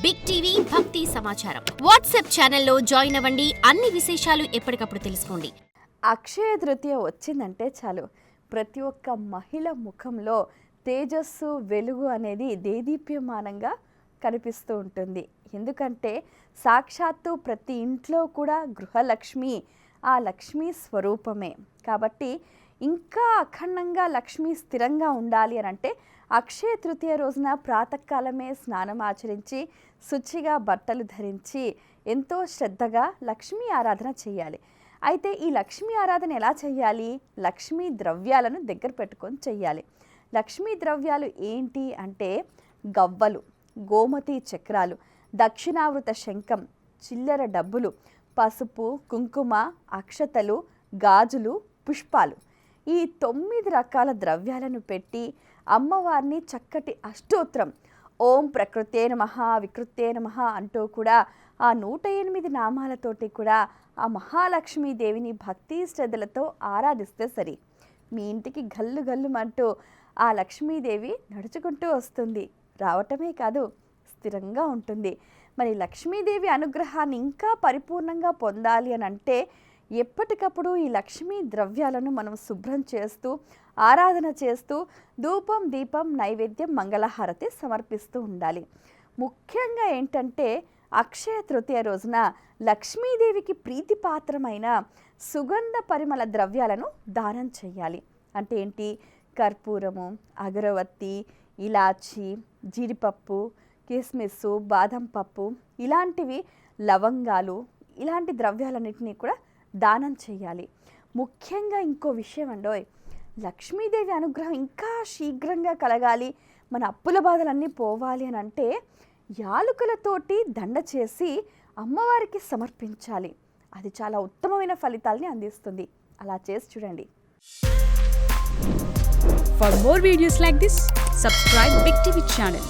Big TV భక్తి సమాచారం WhatsApp ఛానల్లో జాయిన్ అవ్వండి. అన్ని విశేషాలు ఎప్పటికప్పుడు తెలుసుకోండి. అక్షయ తృతీయ వచ్చిందంటే చాలు ప్రతి ఒక్క మహిళ ముఖంలో తేజస్సు వెలుగు అనేది దేదీప్యమానంగా కనిపిస్తూ ఉంటుంది. ఎందుకంటే సాక్షాత్తు ప్రతి ఇంట్లో కూడా గృహలక్ష్మి ఆ లక్ష్మీ స్వరూపమే. కాబట్టి ఇంకా అఖండంగా లక్ష్మి స్థిరంగా ఉండాలి అని అంటే అక్షయ తృతీయ రోజున ప్రాతకాలమే స్నానం ఆచరించి శుచిగా బట్టలు ధరించి ఎంతో శ్రద్ధగా లక్ష్మీ ఆరాధన చేయాలి. అయితే ఈ లక్ష్మీ ఆరాధన ఎలా చేయాలి? లక్ష్మీ ద్రవ్యాలను దగ్గర పెట్టుకొని చెయ్యాలి. లక్ష్మీ ద్రవ్యాలు ఏంటి అంటే గవ్వలు, గోమతి చక్రాలు, దక్షిణావృత శంఖం, చిల్లర డబ్బులు, పసుపు, కుంకుమ, అక్షతలు, గాజులు, పుష్పాలు, ఈ 9 రకాల ద్రవ్యాలను పెట్టి అమ్మవారిని చక్కటి అష్టోత్తరం ఓం ప్రకృతే నమః వికృతే నమః అంటూ కూడా ఆ 108 నామాలతోటి కూడా ఆ మహాలక్ష్మీదేవిని భక్తి శ్రద్ధలతో ఆరాధిస్తే సరి. మీ ఇంటికి గల్లు గల్లుమంటూ ఆ లక్ష్మీదేవి నడుచుకుంటూ వస్తుంది. రావటమే కాదు, స్థిరంగా ఉంటుంది. మరి లక్ష్మీదేవి అనుగ్రహాన్ని ఇంకా పరిపూర్ణంగా పొందాలి అని అంటే ఎప్పటికప్పుడు ఈ లక్ష్మీ ద్రవ్యాలను మనం శుభ్రం చేస్తూ ఆరాధన చేస్తూ ధూపం, దీపం, నైవేద్యం, మంగళహారతి సమర్పిస్తూ ఉండాలి. ముఖ్యంగా ఏంటంటే అక్షయ తృతీయ రోజున లక్ష్మీదేవికి ప్రీతిపాత్రమైన సుగంధ పరిమళ ద్రవ్యాలను దానం చేయాలి. అంటే ఏంటి? కర్పూరము, అగరవత్తి, ఇలాచి, జీడిపప్పు, కిస్మిస్సు, బాదం పప్పు, ఇలాంటివి, లవంగాలు, ఇలాంటి ద్రవ్యాలన్నింటినీ కూడా దానం చేయాలి. ముఖ్యంగా ఇంకో విషయం అండోయ్, లక్ష్మీదేవి అనుగ్రహం ఇంకా శీఘ్రంగా కలగాలి, మన అప్పుల బాధలన్నీ పోవాలి అని అంటే యాలకులతోటి దండ చేసి అమ్మవారికి సమర్పించాలి. అది చాలా ఉత్తమమైన ఫలితాలని అందిస్తుంది. అలా చేసి చూడండి. For more videos like this, subscribe Big TV channel.